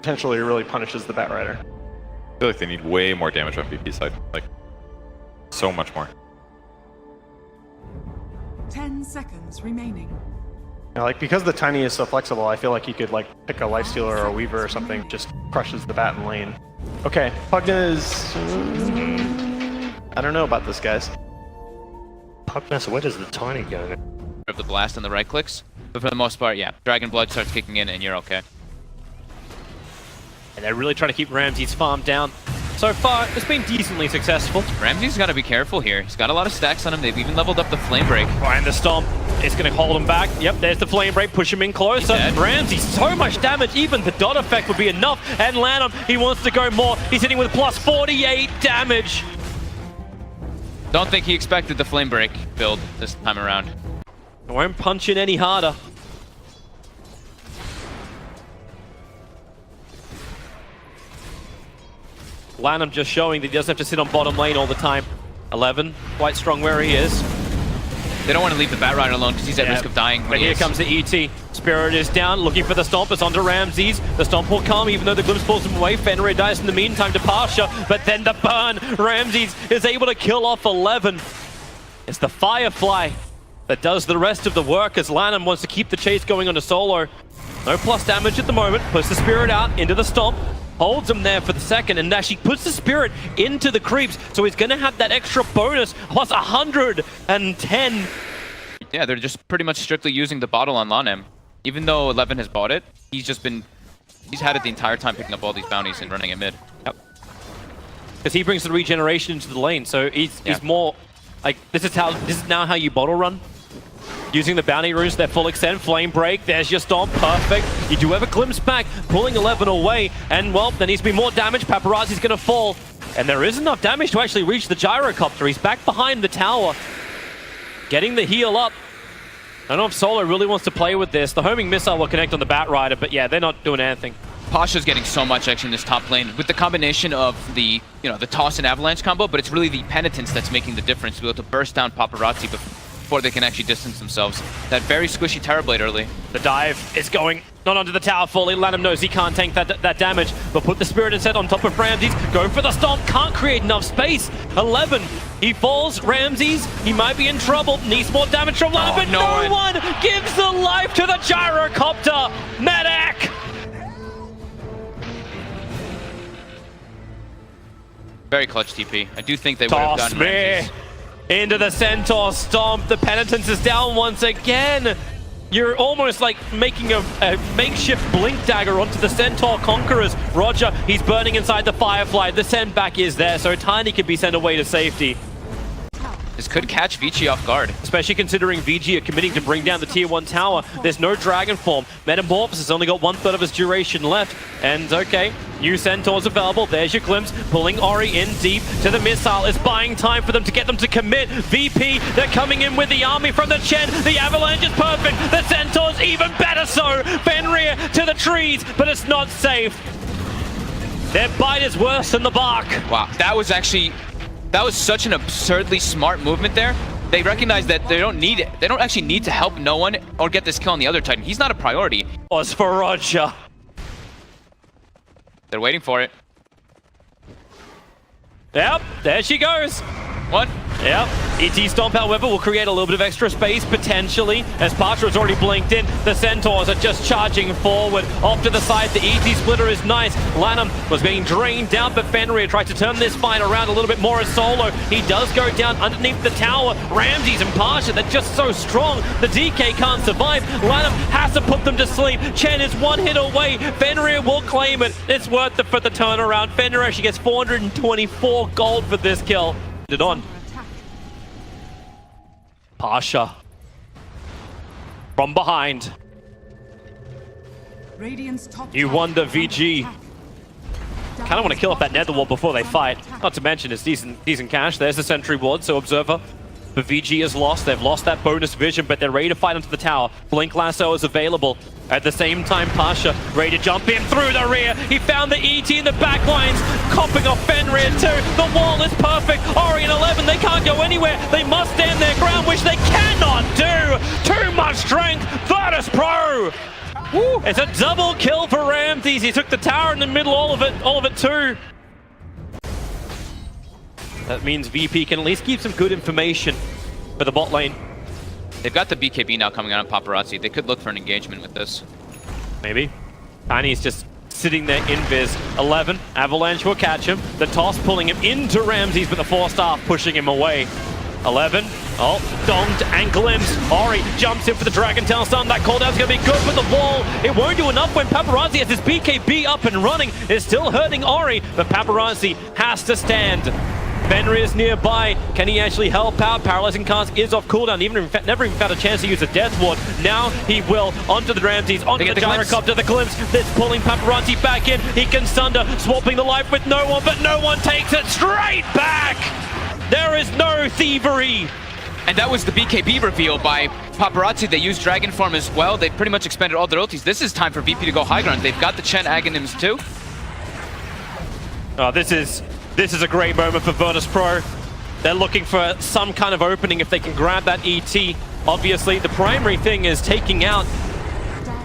potentially really punishes the Batrider. I feel like they need way more damage on VP side. Like, so much more. 10 seconds remaining. Yeah, like, because the Tiny is so flexible, I feel like he could, like, pick a Lifestealer or a Weaver or something, just crushes the bat in lane. Okay, Pugna is... I don't know about this, guys. Pugna, so where does the Tiny go? Of the blast and the right clicks, but for the most part, yeah, Dragon Blood starts kicking in and you're okay. And they're really trying to keep Ramsey's farm down. So far, it's been decently successful. Ramsey's got to be careful here. He's got a lot of stacks on him. They've even leveled up the Flame Break. And the Stomp is going to hold him back. Yep, there's the Flame Break, push him in closer. Ramsey, so much damage, even the dot effect would be enough. And Lanham, he wants to go more. He's hitting with plus 48 damage. Don't think he expected the Flame Break build this time around. Won't punch in any harder. Lanham just showing that he doesn't have to sit on bottom lane all the time. 11, quite strong where he is. They don't want to leave the Batrider alone because he's at risk of dying. But here comes the ET. Spirit is down, looking for the Stomp. It's onto Ramses. The Stomp will come, even though the Glimpse pulls him away. Fenrir dies in the meantime to Pasha, but then the burn. Ramses is able to kill off 11. It's the Firefly that does the rest of the work as Lanham wants to keep the chase going on a solo. No plus damage at the moment. Puts the Spirit out into the Stomp. Holds him there for the second and actually puts the Spirit into the creeps. So he's going to have that extra bonus plus 110. Yeah, they're just pretty much strictly using the bottle on Lanham. Even though 11 has bought it, he's had it the entire time picking up all these bounties and running it mid. Yep. Because he brings the regeneration into the lane. So he's more like, this is now how you bottle run. Using the bounty runes to their full extent. Flame Break, there's your Stomp, perfect. You do have a glimpse back, pulling 11 away, and well, there needs to be more damage. Paparazzi's gonna fall. And there is enough damage to actually reach the Gyrocopter. He's back behind the tower. Getting the heal up. I don't know if Solo really wants to play with this. The homing missile will connect on the Batrider, but yeah, they're not doing anything. Pasha's getting so much action in this top lane with the combination of the, the toss and avalanche combo, but it's really the penitence that's making the difference to be able to burst down Paparazzi before they can actually distance themselves. That very squishy Terror Blade early. The dive is going not onto the tower fully. Lanham knows he can't tank that damage, but put the Spirit instead on top of Ramses. Going for the Stomp, can't create enough space. 11, he falls. Ramses, he might be in trouble. Needs more damage from Lanham, but no one gives the life to the Gyrocopter. Medak! Very clutch TP. I do think they would have gotten Ramses. Into the Centaur Stomp. The penitence is down once again. You're almost like making a makeshift Blink Dagger onto the Centaur Conquerors. Roger, he's burning inside the Firefly. The send back is there, so Tiny can be sent away to safety. This could catch VICI off guard. Especially considering VG are committing to bring down the tier 1 tower. There's no Dragon Form. Metamorphosis has only got 1/3 of his duration left. And okay, new Centaurs available. There's your Glimpse. Pulling Ori in deep to the missile. It's buying time for them to get them to commit. VP, they're coming in with the army from the Chen. The Avalanche is perfect. The Centaurs even better so. Fenrir to the trees, but it's not safe. Their bite is worse than the bark. Wow, that was such an absurdly smart movement there. They recognize that they don't need it. They don't actually need to help no one or get this kill on the other Titan. He's not a priority. Was for Roger. They're waiting for it. Yep, there she goes. What? Yep. ET Stomp, however, will create a little bit of extra space, potentially, as Pasha has already blinked in. The Centaurs are just charging forward. Off to the side, the ET Splitter is nice. Lanham was being drained down, but Fenrir tried to turn this fight around a little bit more as Solo. He does go down underneath the tower. Ramses and Pasha, they're just so strong. The DK can't survive. Lanham has to put them to sleep. Chen is one hit away. Fenrir will claim it. It's worth it for the turnaround. Fenrir actually gets 424 gold for this kill. It on. Pasha. From behind. You wonder, VG. Kind of want to kill off that nether wall before they fight. Not to mention it's decent cash. There's the sentry ward, so Observer. But VG is lost. They've lost that bonus vision, but they're ready to fight onto the tower. Blink Lasso is available. At the same time, Pasha ready to jump in through the rear. He found the ET in the back lines, copping off Fenrir too. The wall is perfect. Ori and 11, they can't go anywhere. They must stand their ground, which they cannot do. Too much strength. Virtus Pro. Woo! It's a double kill for Ramses. He took the tower in the middle, all of it too. That means VP can at least keep some good information for the bot lane. They've got the BKB now coming out on Paparazzi. They could look for an engagement with this. Maybe. Tiny's just sitting there in Viz. 11, Avalanche will catch him. The toss pulling him into Ramses, but the 4-star pushing him away. 11, donked and glimpsed. Ori jumps in for the Dragon Tail stun. That cooldown's gonna be good, but the wall, it won't do enough when Paparazzi has his BKB up and running. It's still hurting Ori, but Paparazzi has to stand. Fenrir is nearby. Can he actually help out? Paralyzing Cask is off cooldown. Never even found a chance to use a Death Ward. Now he will. Onto the Ramses, onto the Gyrocopter, the glimpse. That's pulling Paparazzi back in. He can sunder, swapping the life with no one, but no one takes it straight back. There is no thievery. And that was the BKB reveal by Paparazzi. They used Dragon Form as well. They pretty much expended all their ultis. This is time for VP to go high ground. They've got the Chen Aghanims too. Oh, this is a great moment for Virtus Pro. They're looking for some kind of opening if they can grab that ET. Obviously, the primary thing is taking out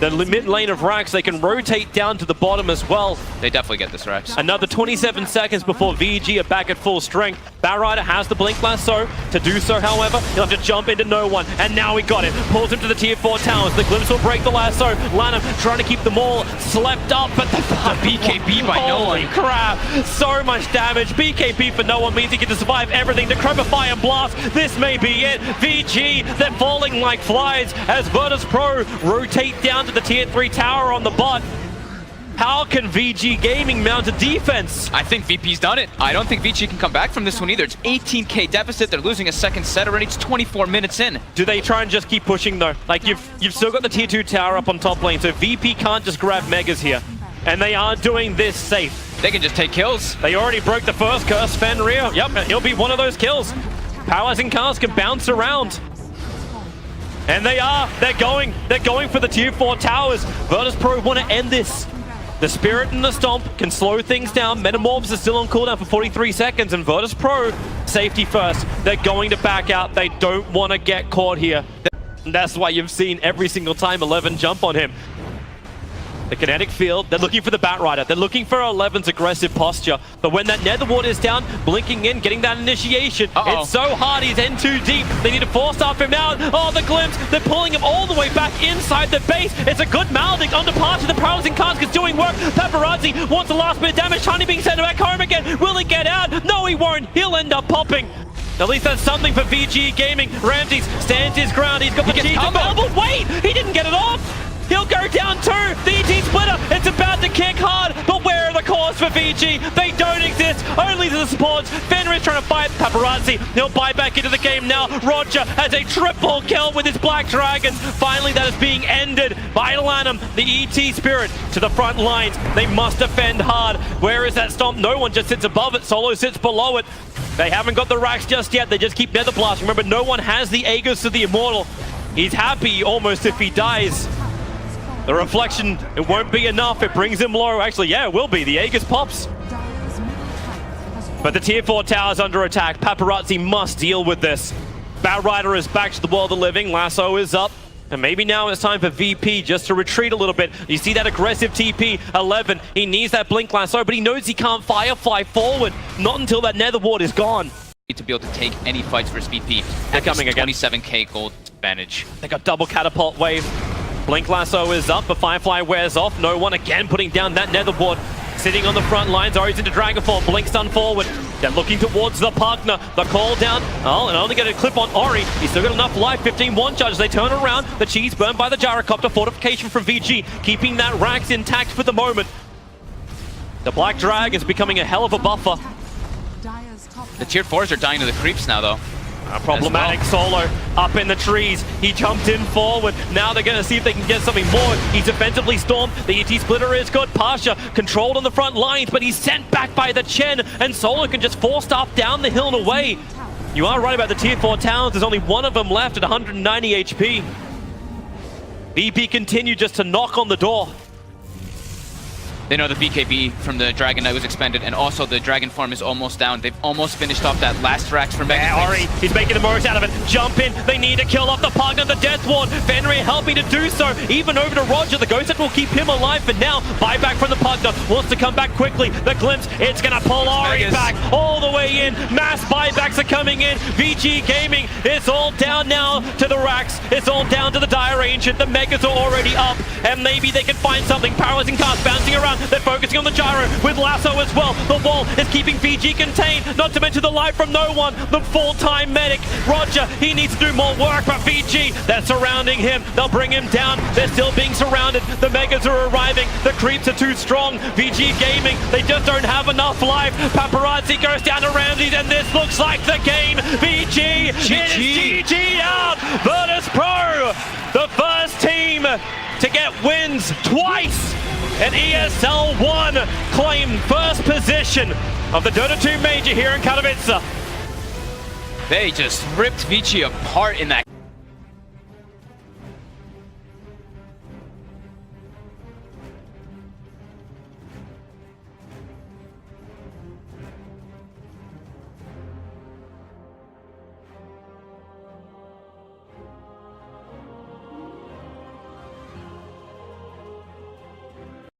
the mid lane of Rax. They can rotate down to the bottom as well. They definitely get this, Rax. Another 27 seconds before VG are back at full strength. Batrider has the Blink Lasso. To do so, however, he'll have to jump into no one. And now he got it. Pulls him to the tier 4 towers. The Glimpse will break the lasso. Lanham trying to keep them all slept up, but the BKB by no one. Holy crap. So much damage. BKB for no one means he can just survive everything. Decrepify and blast. This may be it. VG, they're falling like flies as Virtus Pro rotate down to the tier 3 tower on the bot. How can VG Gaming mount a defense? I think VP's done it. I don't think VG can come back from this one either. It's 18k deficit. They're losing a second set already. It's 24 minutes in. Do they try and just keep pushing though? Like you've still got the tier 2 tower up on top lane, so VP can't just grab Megas here. And they are doing this safe. They can just take kills. They already broke the first curse, Fenrir. Yep, he'll be one of those kills. Paralyzing Cask can bounce around. And they're going for the tier 4 towers. Virtus Pro want to end this. The Spirit and the Stomp can slow things down. Metamorphs are still on cooldown for 43 seconds, and Virtus Pro, safety first. They're going to back out. They don't want to get caught here. And that's why you've seen every single time 11 jump on him. The kinetic field, they're looking for the Batrider. They're looking for 11's aggressive posture. But when that Nether Ward is down, blinking in, getting that initiation, it's so hard, he's in too deep. They need to force off him out. Oh, the glimpse, they're pulling him all the way back inside the base. It's a good Maldic on departure. The Paralyzing Cask is doing work. Paparazzi wants the last bit of damage. Tiny being sent back home again. Will he get out? No, he won't. He'll end up popping. At least that's something for VG Gaming. Ramses stands his ground. He's got the G to but wait, he didn't get it off. He'll go down too. The ET splitter. It's about to kick hard. But where are the cores for VG? They don't exist. Only the supports. Fenrir is trying to fight Paparazzi. He'll buy back into the game now. Roger has a triple kill with his Black Dragons. Finally, that is being ended by Lanham. The ET Spirit to the front lines. They must defend hard. Where is that Stomp? No one just sits above it. Solo sits below it. They haven't got the racks just yet. They just keep Nether Blast. Remember, no one has the Aegis to the Immortal. He's happy almost if he dies. The reflection, it won't be enough. It brings him low. Actually, yeah, it will be. The Aegis pops. But the tier 4 tower is under attack. Paparazzi must deal with this. Batrider is back to the world of living. Lasso is up. And maybe now it's time for VP just to retreat a little bit. You see that aggressive TP, 11. He needs that Blink Lasso, but he knows he can't Firefly forward. Not until that Nether Ward is gone. To be able to take any fights versus VP. They're coming again. 27k gold advantage. They got double catapult wave. Blink Lasso is up, but Firefly wears off. No one again putting down that Nether Ward. Sitting on the front lines, Ori's into Dragonfall, Blink stun forward. They're looking towards the partner. The call down, and only get a clip on Ori. He's still got enough life, 15-1 charges. They turn around, the cheese burned by the Gyrocopter. Fortification from VG, keeping that Rax intact for the moment. The Black Drag is becoming a hell of a buffer. The tier 4s are dying to the creeps now, though. Problematic Solo up in the trees. He jumped in forward. Now they're going to see if they can get something more. He's defensively stormed. The ET splitter is good. Pasha controlled on the front lines, but he's sent back by the Chen, and Solo can just force stuff down the hill and away. You are right about the tier 4 towers. There's only one of them left at 190 HP. VP continue just to knock on the door. They know the BKB from the Dragon Knight was expended, and also the Dragon Farm is almost down. They've almost finished off that last Rax from Megan. Yeah, Ori, he's making the most out of it. Jump in, they need to kill off the Pugna, the Death Ward. Fenrir helping to do so, even over to Roger. The Ghost Head will keep him alive for now. Buyback from the Pugna, wants to come back quickly. The Glimpse, it's gonna pull Ori back all the way in. Mass buybacks are coming in. VG Gaming, it's all down now to the Rax. It's all down to the Dire Ancient. The Megas are already up, and maybe they can find something. Paralyzing cast bouncing around. They're focusing on the Gyro with Lasso as well. The wall is keeping VG contained, not to mention the life from no one. The full-time medic, Roger, he needs to do more work, but VG, they're surrounding him. They'll bring him down. They're still being surrounded. The Megas are arriving. The creeps are too strong. VG Gaming, they just don't have enough life. Paparazzi goes down to Ramses, and this looks like the game. VG, it is GG out. Virtus Pro, the first team to get wins twice at ESL One, claim first position of the Dota 2 Major here in Katowice. They just ripped Vici apart in that